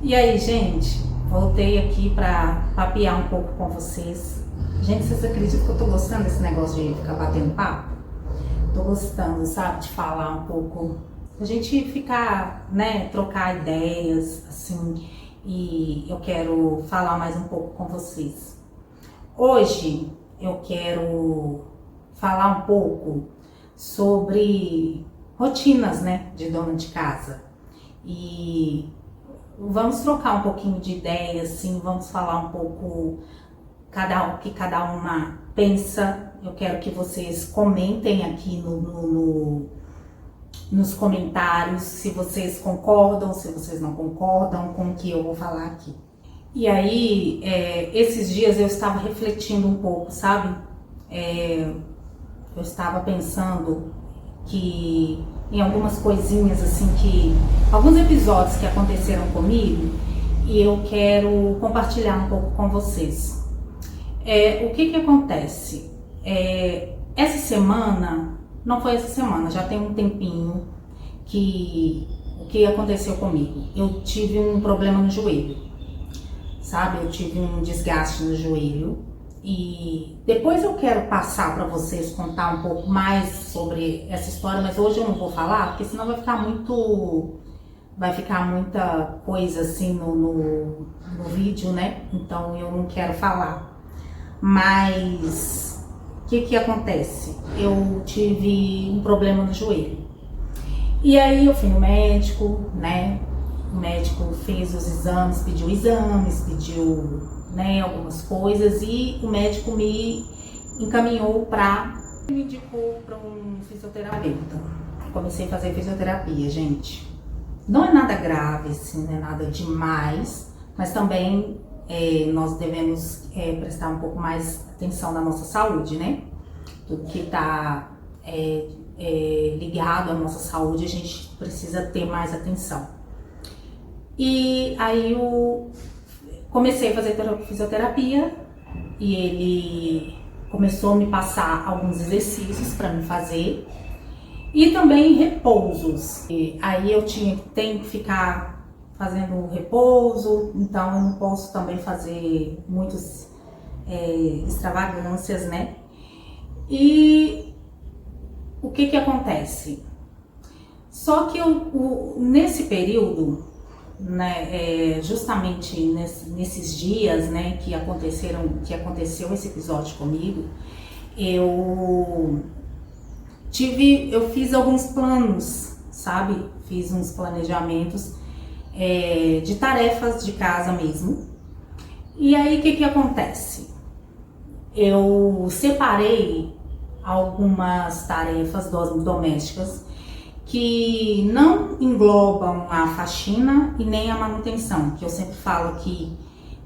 E aí, gente, voltei aqui pra papear um pouco com vocês. Gente, vocês acreditam que eu tô gostando desse negócio de ficar batendo papo? Tô gostando, sabe, de falar um pouco, a gente ficar, né, trocar ideias, assim, e eu quero falar mais um pouco com vocês. Hoje eu quero falar um pouco sobre rotinas, né, de dona de casa. E vamos trocar um pouquinho de ideias, assim, vamos falar um pouco o que cada uma pensa. Eu quero que vocês comentem aqui nos comentários se vocês concordam, se vocês não concordam com o que eu vou falar aqui. E aí, esses dias eu estava refletindo um pouco, sabe? Eu estava pensando que em algumas coisinhas assim, alguns episódios que aconteceram comigo, e eu quero compartilhar um pouco com vocês. O que acontece? Essa semana, não foi essa semana, já tem um tempinho o que aconteceu comigo. Eu tive um problema no joelho, sabe? Eu tive um desgaste no joelho. E depois eu quero passar para vocês, contar um pouco mais sobre essa história, mas hoje eu não vou falar, porque senão vai ficar muita coisa assim no vídeo, né? Então eu não quero falar. Mas o que acontece? Eu tive um problema no joelho. E aí eu fui no médico, né? O médico fez os exames, pediu, né, algumas coisas, e o médico me indicou para um fisioterapeuta. Comecei a fazer fisioterapia, gente. Não é nada grave, assim, não é nada demais, mas também nós devemos prestar um pouco mais atenção na nossa saúde, né? Tudo que está ligado à nossa saúde, a gente precisa ter mais atenção. E aí eu comecei a fazer fisioterapia e ele começou a me passar alguns exercícios para me fazer e também repousos. E aí eu tenho que ficar fazendo repouso, então eu não posso também fazer muitas extravagâncias, né? E o que acontece? Só que nesse período, né, justamente nesses dias, né, que aconteceu esse episódio comigo, eu fiz alguns planos, sabe? Fiz uns planejamentos de tarefas de casa mesmo. E aí o que acontece? Eu separei algumas tarefas domésticas que não englobam a faxina e nem a manutenção, que eu sempre falo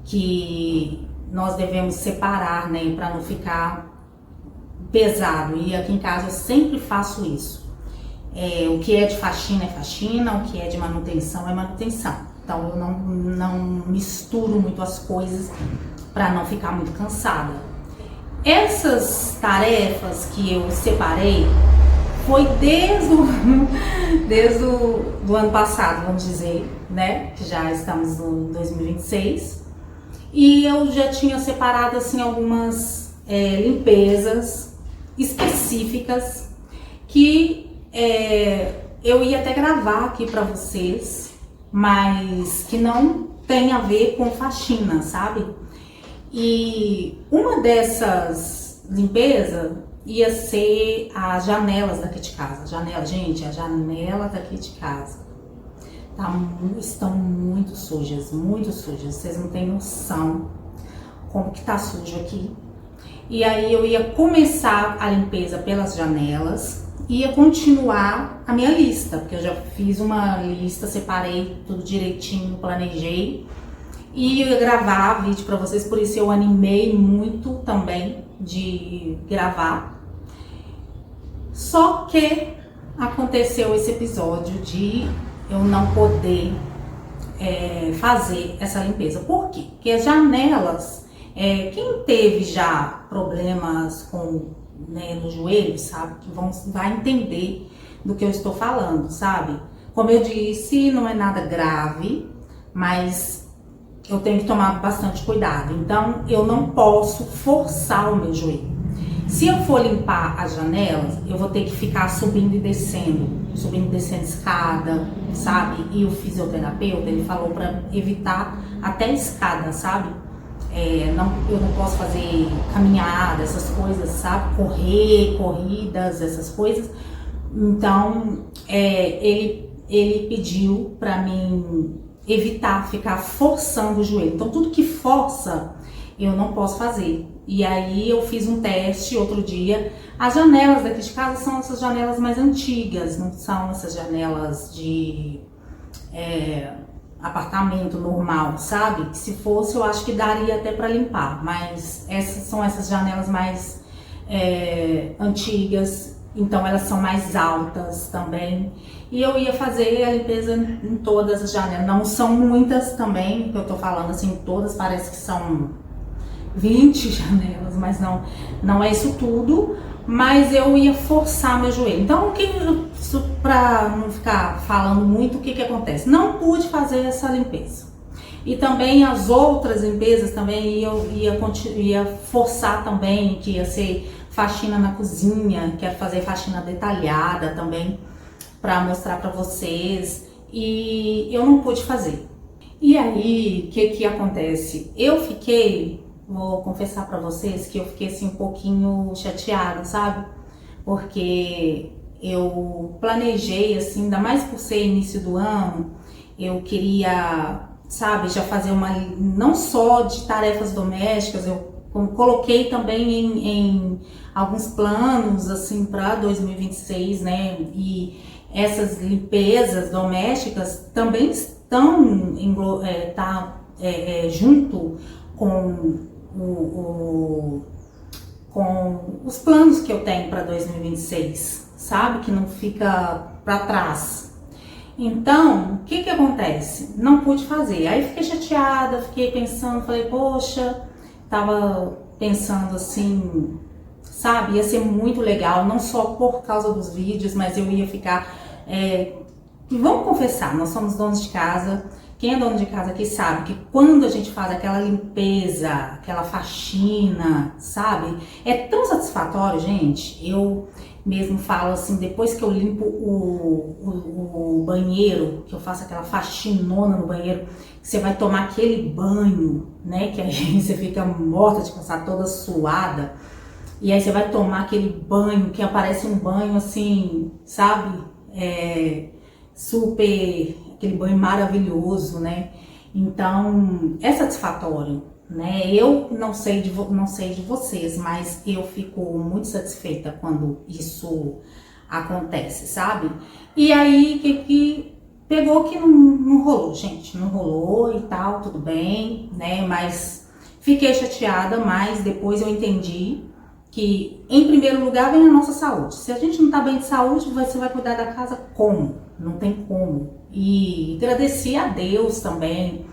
que nós devemos separar, né, para não ficar pesado. E aqui em casa eu sempre faço isso. O que é de faxina é faxina, o que é de manutenção é manutenção. Então eu não misturo muito as coisas para não ficar muito cansada. Essas tarefas que eu separei foi desde o ano passado, vamos dizer, né? Que já estamos no 2026. E eu já tinha separado, assim, algumas limpezas específicas que eu ia até gravar aqui para vocês, mas que não tem a ver com faxina, sabe? E uma dessas limpezas ia ser as janelas daqui de casa. Gente, a janela daqui de casa estão muito sujas, muito sujas. Vocês não têm noção como que tá sujo aqui. E aí eu ia começar a limpeza pelas janelas, ia continuar a minha lista, porque eu já fiz uma lista, separei tudo direitinho, planejei. E eu ia gravar vídeo pra vocês, por isso eu animei muito também de gravar. Só que aconteceu esse episódio de eu não poder fazer essa limpeza. Por quê? Porque as janelas, quem teve já problemas no joelho, sabe, vai entender do que eu estou falando, sabe? Como eu disse, não é nada grave, mas eu tenho que tomar bastante cuidado. Então, eu não posso forçar o meu joelho. Se eu for limpar as janelas, eu vou ter que ficar subindo e descendo escada, sabe? E o fisioterapeuta, ele falou para evitar até escada, sabe? Eu não posso fazer caminhada, essas coisas, sabe? Corridas, essas coisas. Então, ele pediu para mim evitar ficar forçando o joelho. Então, tudo que força, eu não posso fazer. E aí, eu fiz um teste outro dia. As janelas daqui de casa são essas janelas mais antigas, não são essas janelas de apartamento normal, sabe? Que se fosse, eu acho que daria até para limpar. Mas essas janelas mais antigas, então elas são mais altas também. E eu ia fazer a limpeza em todas as janelas. Não são muitas também, que eu tô falando assim, todas parece que são 20 janelas, mas não é isso tudo. Mas eu ia forçar meu joelho. Então, para não ficar falando muito, o que acontece? Não pude fazer essa limpeza. E também as outras limpezas também eu ia forçar também, que ia ser faxina na cozinha, quero fazer faxina detalhada também, para mostrar para vocês, e eu não pude fazer. E aí, o que acontece? Vou confessar para vocês que eu fiquei assim um pouquinho chateada, sabe? Porque eu planejei assim, ainda mais por ser início do ano, eu queria, sabe, já fazer não só de tarefas domésticas, eu coloquei também em alguns planos assim para 2026, né? E essas limpezas domésticas também estão junto com com os planos que eu tenho para 2026, sabe? Que não fica para trás. Então, o que acontece? Não pude fazer. Aí fiquei chateada, fiquei pensando, falei, poxa, tava pensando assim, sabe? Ia ser muito legal, não só por causa dos vídeos, mas eu ia ficar... Vamos confessar, nós somos donos de casa. Quem é dono de casa aqui sabe que quando a gente faz aquela limpeza, aquela faxina, sabe? É tão satisfatório, gente. Eu mesmo falo assim, depois que eu limpo o banheiro, que eu faço aquela faxinona no banheiro, que você vai tomar aquele banho, né? Que aí você fica morta de cansar, toda suada. E aí você vai tomar aquele banho, que aparece um banho assim, sabe? Aquele banho maravilhoso, né? Então, é satisfatório, né? Eu não sei de vocês, mas eu fico muito satisfeita quando isso acontece, sabe? E aí, que pegou que não rolou, gente. Não rolou e tal, tudo bem, né? Mas fiquei chateada, mas depois eu entendi que, em primeiro lugar, vem a nossa saúde. Se a gente não tá bem de saúde, você vai cuidar da casa como? Não tem como. E agradeci a Deus também,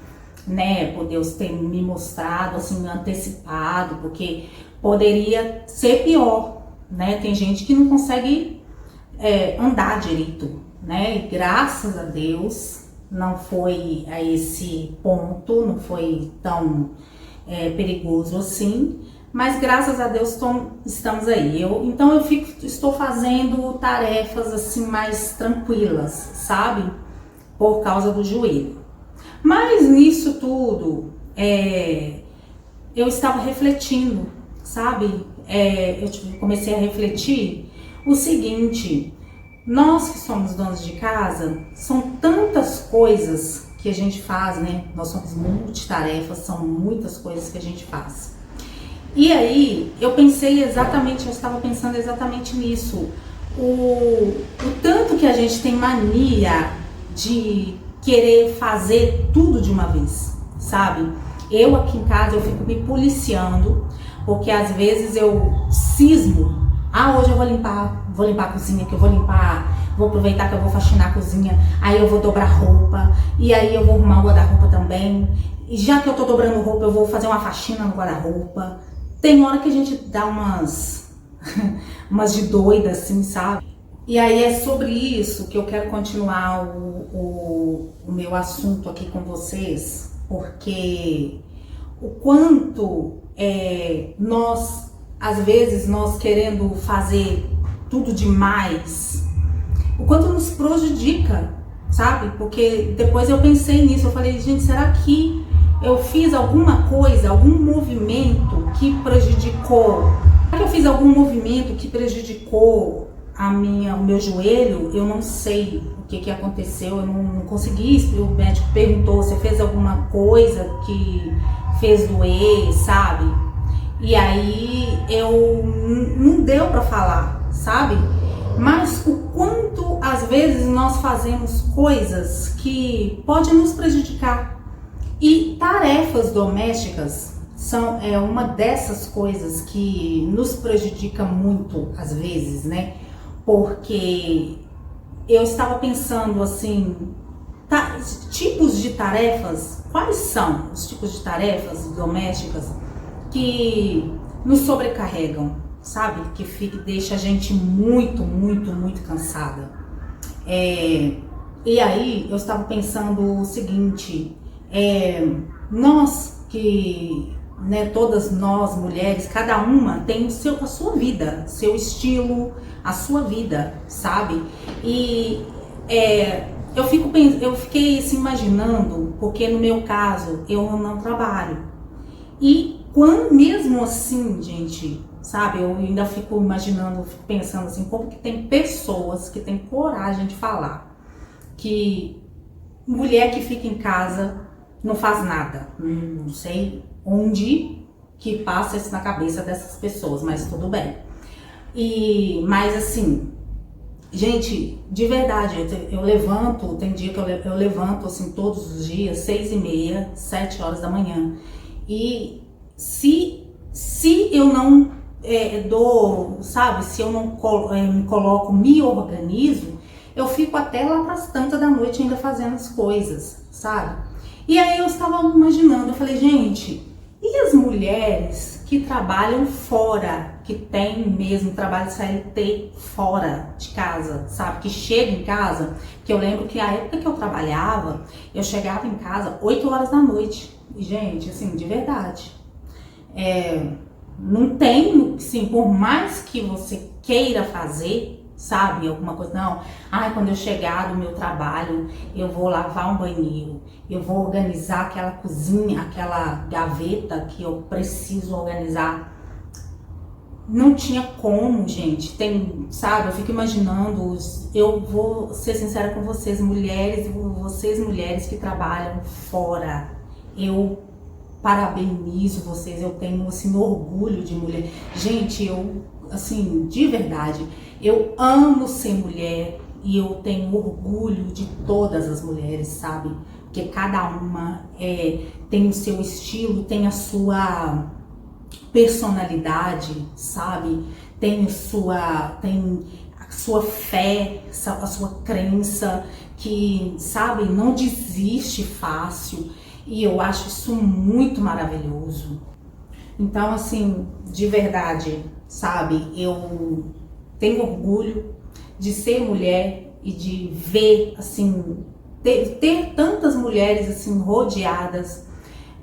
né, por Deus ter me mostrado, assim, antecipado, porque poderia ser pior, né? Tem gente que não consegue andar direito, né? E graças a Deus não foi a esse ponto, não foi tão perigoso assim. Mas graças a Deus estamos aí. Então eu estou fazendo tarefas assim mais tranquilas, sabe? Por causa do joelho. Mas nisso tudo, eu estava refletindo, sabe? Eu comecei a refletir o seguinte: nós que somos donos de casa, são tantas coisas que a gente faz, né? Nós somos multitarefas, são muitas coisas que a gente faz. E aí, eu estava pensando exatamente nisso. O tanto que a gente tem mania de querer fazer tudo de uma vez, sabe? Eu aqui em casa, eu fico me policiando, porque às vezes eu cismo. Hoje eu vou limpar a cozinha, que eu vou aproveitar que eu vou faxinar a cozinha, aí eu vou dobrar roupa, e aí eu vou arrumar o guarda-roupa também. E já que eu tô dobrando roupa, eu vou fazer uma faxina no guarda-roupa. Tem hora que a gente dá umas de doida, assim, sabe? E aí é sobre isso que eu quero continuar o meu assunto aqui com vocês, porque o quanto nós, às vezes, nós querendo fazer tudo demais, o quanto nos prejudica, sabe? Porque depois eu pensei nisso, eu falei, gente, será que eu fiz alguma coisa, algum movimento que prejudicou? Será que eu fiz algum movimento que prejudicou o meu joelho? Eu não sei o que aconteceu, eu não consegui. O médico perguntou, você fez alguma coisa que fez doer, sabe? E aí não deu pra falar, sabe? Mas o quanto às vezes nós fazemos coisas que podem nos prejudicar. E tarefas domésticas são uma dessas coisas que nos prejudica muito às vezes, né? Porque eu estava pensando assim, tipos de tarefas, quais são os tipos de tarefas domésticas que nos sobrecarregam, sabe? Que deixa a gente muito, muito, muito cansada. E aí eu estava pensando o seguinte, nós que, né, todas nós mulheres, cada uma tem a sua vida, seu estilo, a sua vida, sabe? E eu fiquei assim imaginando, porque no meu caso eu não trabalho. E mesmo assim, gente, sabe, eu ainda fico imaginando, fico pensando assim, como que tem pessoas que têm coragem de falar que mulher que fica em casa não faz nada. Não sei onde que passa isso na cabeça dessas pessoas, mas tudo bem. Mas assim, gente, de verdade, eu levanto, tem dia que eu levanto assim todos os dias, 6h30, 7 horas da manhã. E se eu não dou, sabe, se eu não me coloco, me organizo, eu fico até lá pras tantas da noite ainda fazendo as coisas, sabe? E aí eu estava imaginando, eu falei, gente, e as mulheres que trabalham fora, que tem mesmo trabalho CLT fora de casa, sabe? Que chegam em casa, que eu lembro que a época que eu trabalhava, eu chegava em casa 8 horas da noite. E, gente, assim, de verdade, não tem, assim, por mais que você queira fazer, sabe, alguma coisa, não, quando eu chegar do meu trabalho, eu vou lavar um banheiro, eu vou organizar aquela cozinha, aquela gaveta que eu preciso organizar. Não tinha como, gente, sabe, eu fico imaginando, eu vou ser sincera com vocês, mulheres que trabalham fora, eu parabenizo vocês, eu tenho, assim, orgulho de mulher. Gente, eu, assim, de verdade, eu amo ser mulher e eu tenho orgulho de todas as mulheres, sabe? Porque cada uma tem o seu estilo, tem a sua personalidade, sabe? Tem a sua fé, a sua crença, que, sabe, não desiste fácil. E eu acho isso muito maravilhoso. Então, assim, de verdade, sabe, eu tenho orgulho de ser mulher e de ver, assim, ter tantas mulheres, assim, rodeadas.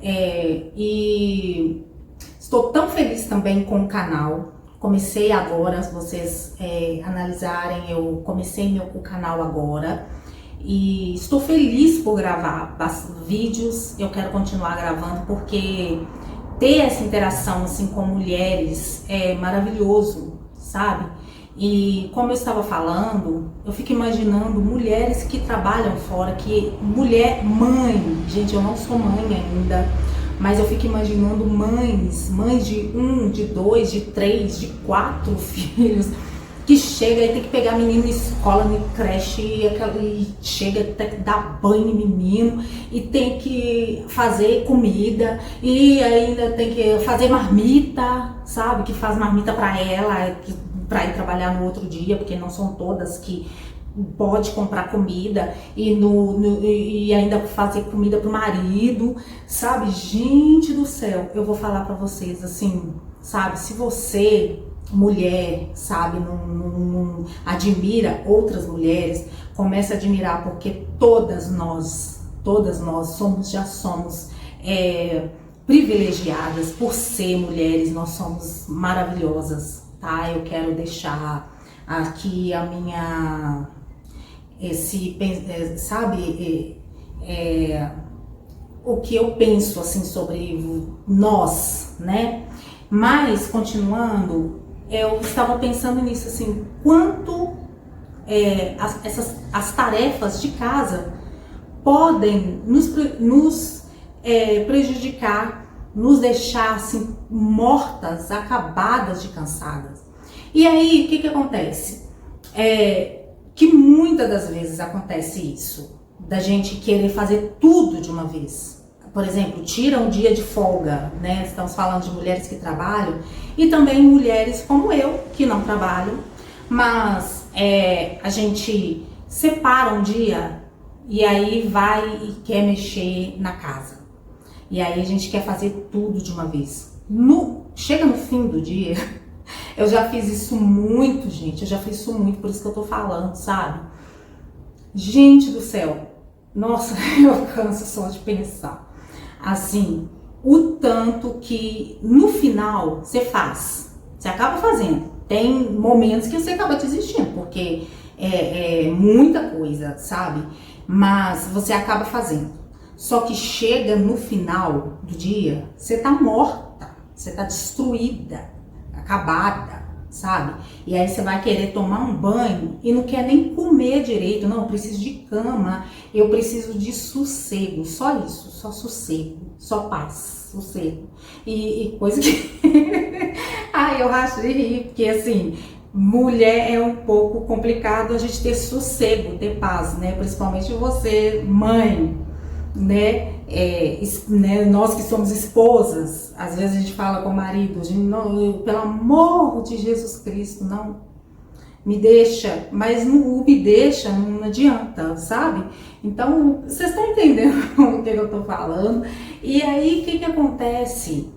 E estou tão feliz também com o canal. Comecei agora, se vocês analisarem, eu comecei o canal agora. E estou feliz por gravar vídeos, eu quero continuar gravando, porque ter essa interação assim com mulheres é maravilhoso, sabe? E como eu estava falando, eu fico imaginando mulheres que trabalham fora, mãe, gente, eu não sou mãe ainda, mas eu fico imaginando mães de 1, de 2, de 3, de 4 filhos, que chega e tem que pegar menino em escola, em creche, e chega, tem que dar banho em menino, e tem que fazer comida, e ainda tem que fazer marmita, sabe? Que faz marmita pra ela, pra ir trabalhar no outro dia, porque não são todas que pode comprar comida, e ainda fazer comida pro marido, sabe? Gente do céu, eu vou falar pra vocês, assim, sabe? Se você mulher, sabe, não admira outras mulheres, começa a admirar porque todas nós já somos privilegiadas por ser mulheres, nós somos maravilhosas, tá? Eu quero deixar aqui a minha, sabe, o que eu penso assim sobre nós, né? Mas continuando, eu estava pensando nisso assim, quanto as tarefas de casa podem nos prejudicar, nos deixar assim mortas, acabadas de cansadas. E aí, o que acontece? Que muitas das vezes acontece isso, da gente querer fazer tudo de uma vez. Por exemplo, tira um dia de folga, né? Estamos falando de mulheres que trabalham e também mulheres como eu, que não trabalham, mas a gente separa um dia e aí vai e quer mexer na casa. E aí a gente quer fazer tudo de uma vez. Chega no fim do dia, eu já fiz isso muito, gente, eu já fiz isso muito, por isso que eu tô falando, sabe? Gente do céu, nossa, eu canso só de pensar. Assim, o tanto que no final você acaba fazendo. Tem momentos que você acaba desistindo, porque é muita coisa, sabe? Mas você acaba fazendo. Só que chega no final do dia, você tá morta, você tá destruída, acabada, sabe? E aí você vai querer tomar um banho e não quer nem comer direito. Não, eu preciso de cama, eu preciso de sossego, só isso, só sossego, só paz, sossego. E coisa que... Ai, eu racho de rir, porque assim, mulher é um pouco complicado a gente ter sossego, ter paz, né? Principalmente você, mãe, né? Nós que somos esposas, às vezes a gente fala com o marido, pelo amor de Jesus Cristo, não me deixa, mas não me deixa, não adianta, sabe? Então, vocês estão entendendo o que eu tô falando? E aí, o que acontece?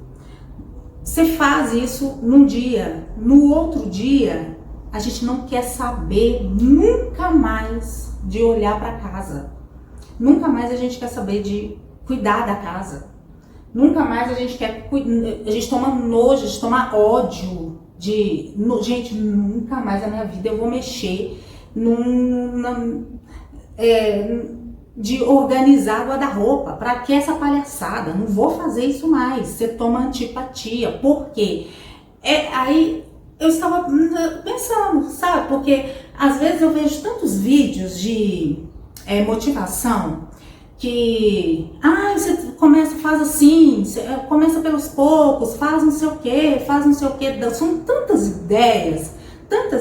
Você faz isso num dia, no outro dia, a gente não quer saber nunca mais de olhar para casa. Nunca mais a gente quer saber de cuidar da casa. Nunca mais a gente a gente toma nojo, a gente toma ódio gente, nunca mais na minha vida eu vou mexer de organizar guarda-roupa. Pra que essa palhaçada? Não vou fazer isso mais. Você toma antipatia. Por quê? Aí eu estava pensando, sabe? Porque às vezes eu vejo tantos vídeos de motivação que você faz assim, começa pelos poucos, faz não sei o que, são tantas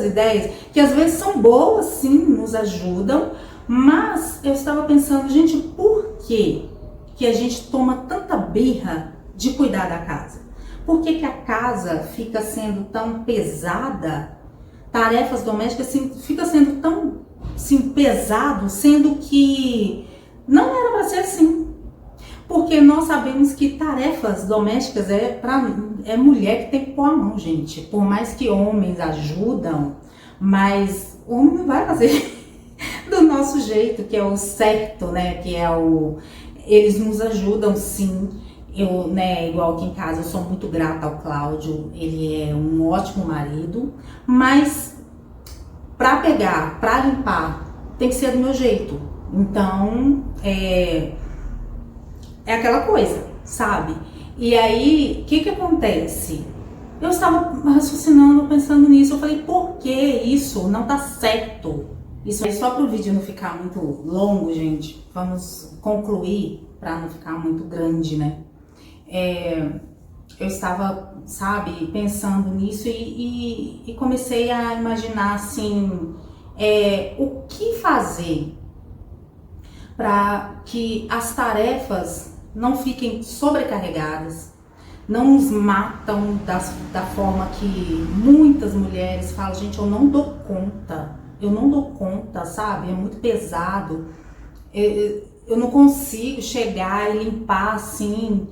ideias que às vezes são boas, sim, nos ajudam, mas eu estava pensando, gente, por que a gente toma tanta birra de cuidar da casa? Por que a casa fica sendo tão pesada, tarefas domésticas assim, fica sendo tão assim, pesado, sendo que não era para ser assim. Porque nós sabemos que tarefas domésticas é mulher que tem que pôr a mão, gente. Por mais que homens ajudam, mas o homem não vai fazer do nosso jeito, que é o certo, né? Eles nos ajudam, sim. Eu, né, igual aqui em casa, eu sou muito grata ao Cláudio. Ele é um ótimo marido, mas pra pegar, pra limpar, tem que ser do meu jeito. Então, é aquela coisa, sabe? E aí, o que acontece? Eu estava raciocinando, pensando nisso, eu falei, por que isso não tá certo? Isso é só para o vídeo não ficar muito longo, gente. Vamos concluir para não ficar muito grande, né? Eu estava, sabe, pensando nisso e comecei a imaginar, assim, o que fazer para que as tarefas não fiquem sobrecarregadas, não nos matam da forma que muitas mulheres falam, gente, eu não dou conta, sabe? É muito pesado, eu não consigo chegar e limpar assim,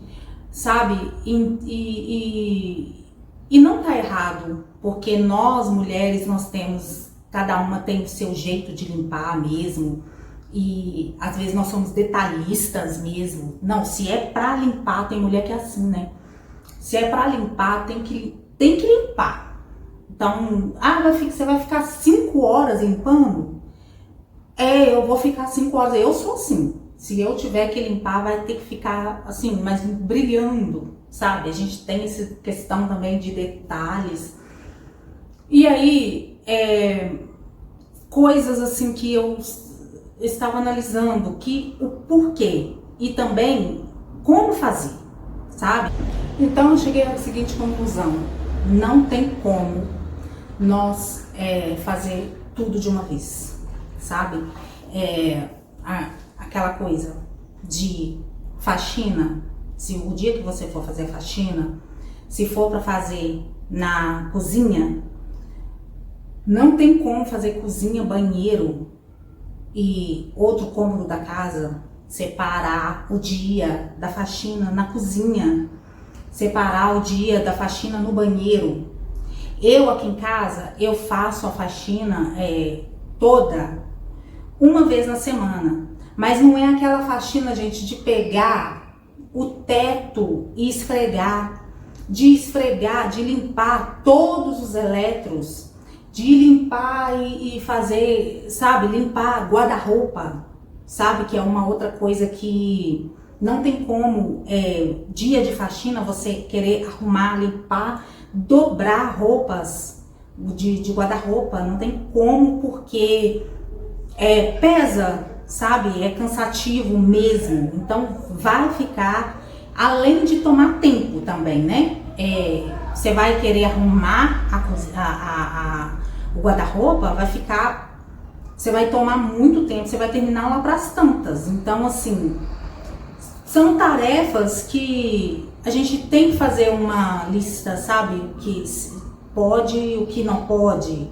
sabe? E não tá errado, porque nós mulheres, nós temos, cada uma tem o seu jeito de limpar mesmo, e às vezes nós somos detalhistas mesmo. Não, se é pra limpar, tem mulher que é assim, né? Se é pra limpar, tem que limpar. Então, você vai ficar 5 horas limpando? Eu vou ficar 5 horas, eu sou assim. Se eu tiver que limpar, vai ter que ficar assim, mas brilhando, sabe? A gente tem essa questão também de detalhes. E aí, coisas assim que eu estava analisando, que o porquê e também como fazer, sabe? Então eu cheguei à seguinte conclusão: não tem como nós fazer tudo de uma vez, sabe? Aquela coisa de faxina, se o dia que você for fazer faxina, se for para fazer na cozinha, não tem como fazer cozinha, banheiro e outro cômodo da casa, separar o dia da faxina na cozinha, separar o dia da faxina no banheiro. Eu aqui em casa, eu faço a faxina toda uma vez na semana, mas não é aquela faxina, gente, de pegar o teto e esfregar, de limpar todos os eletros, de limpar e fazer, sabe, limpar guarda-roupa, sabe, que é uma outra coisa que não tem como, dia de faxina, você querer arrumar, limpar, dobrar roupas de guarda-roupa, não tem como, porque pesa, sabe, é cansativo mesmo, então vai ficar, além de tomar tempo também, né, você vai querer arrumar o guarda-roupa, você vai tomar muito tempo, você vai terminar lá pras tantas. Então, assim, são tarefas que a gente tem que fazer uma lista, sabe, o que pode e o que não pode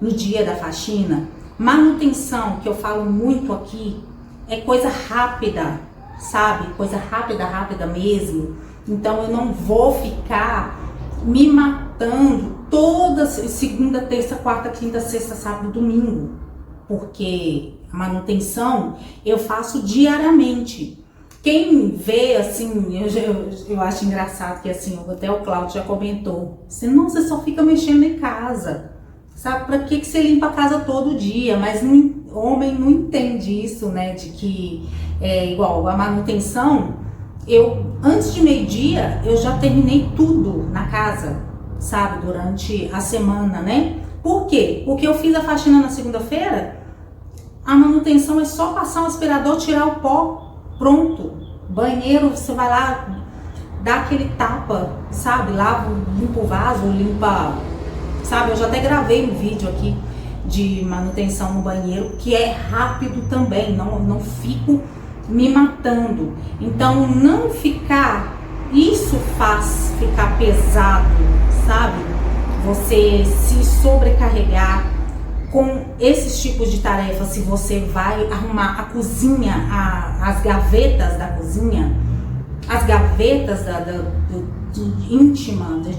no dia da faxina. Manutenção, que eu falo muito aqui, é coisa rápida, sabe, coisa rápida mesmo. Então eu não vou ficar me matando toda segunda, terça, quarta, quinta, sexta, sábado, domingo, porque a manutenção eu faço diariamente. Quem vê, assim, eu acho engraçado que, assim, até o Cláudio já comentou, não, você só fica mexendo em casa, sabe, pra que você limpa a casa todo dia? Mas homem não entende isso, né, de que igual a manutenção, antes de meio-dia, eu já terminei tudo na casa, sabe, durante a semana, né? Por quê? Porque eu fiz a faxina na segunda-feira, a manutenção é só passar o aspirador, tirar o pó, pronto. Banheiro, você vai lá, dá aquele tapa, sabe, limpa o vaso, limpa, sabe, eu já até gravei um vídeo aqui de manutenção no banheiro, que é rápido também, não fico me matando. Então, não ficar, isso faz ficar pesado, sabe? Você se sobrecarregar com esses tipos de tarefas. Se você vai arrumar a cozinha, as gavetas da cozinha, as gavetas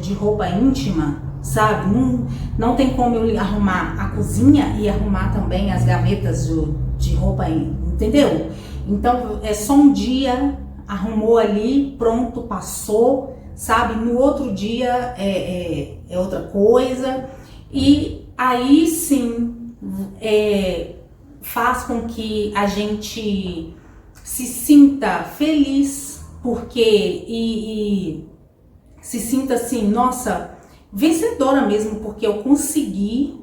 de roupa íntima, sabe? Não tem como eu arrumar a cozinha e arrumar também as gavetas de roupa íntima, entendeu? Então é só um dia, arrumou ali, pronto, passou, sabe? No outro dia é outra coisa, e aí sim faz com que a gente se sinta feliz, porque e se sinta assim, nossa, vencedora mesmo, porque eu consegui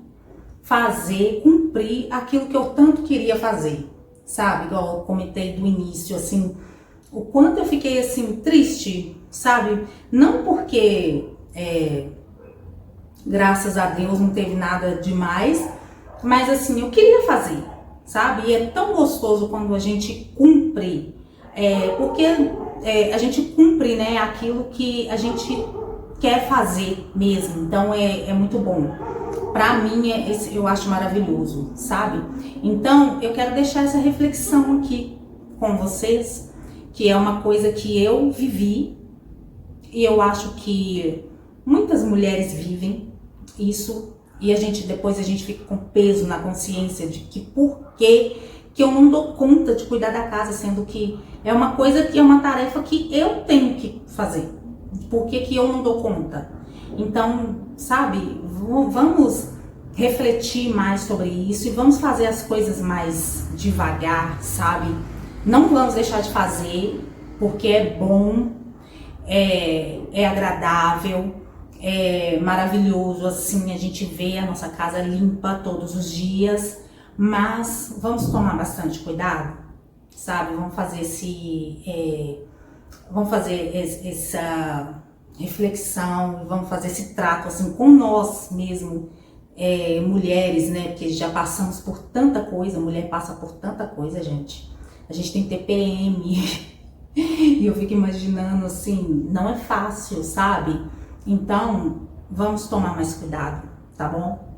cumprir aquilo que eu tanto queria fazer, sabe? Igual eu comentei do início, assim, o quanto eu fiquei assim triste, sabe? Não porque graças a Deus não teve nada demais, mas assim, eu queria fazer, sabe? E é tão gostoso quando a gente cumpre, porque a gente cumpre, né, aquilo que a gente quer fazer mesmo. Então é muito bom. Pra mim, eu acho maravilhoso, sabe? Então, eu quero deixar essa reflexão aqui com vocês, que é uma coisa que eu vivi, e eu acho que muitas mulheres vivem, isso, e depois a gente fica com peso na consciência de que por que eu não dou conta de cuidar da casa, sendo que é uma coisa que é uma tarefa que eu tenho que fazer. Por que eu não dou conta? Então, sabe, vamos refletir mais sobre isso e vamos fazer as coisas mais devagar, sabe? Não vamos deixar de fazer, porque é bom, é agradável, é maravilhoso, assim, a gente vê a nossa casa limpa todos os dias, mas vamos tomar bastante cuidado, sabe? Vamos fazer essa reflexão, vamos fazer esse trato, assim, com nós mesmo, mulheres, né? Porque já passamos por tanta coisa, mulher passa por tanta coisa, gente. A gente tem TPM, e eu fico imaginando, assim, não é fácil, sabe? Então, vamos tomar mais cuidado, tá bom?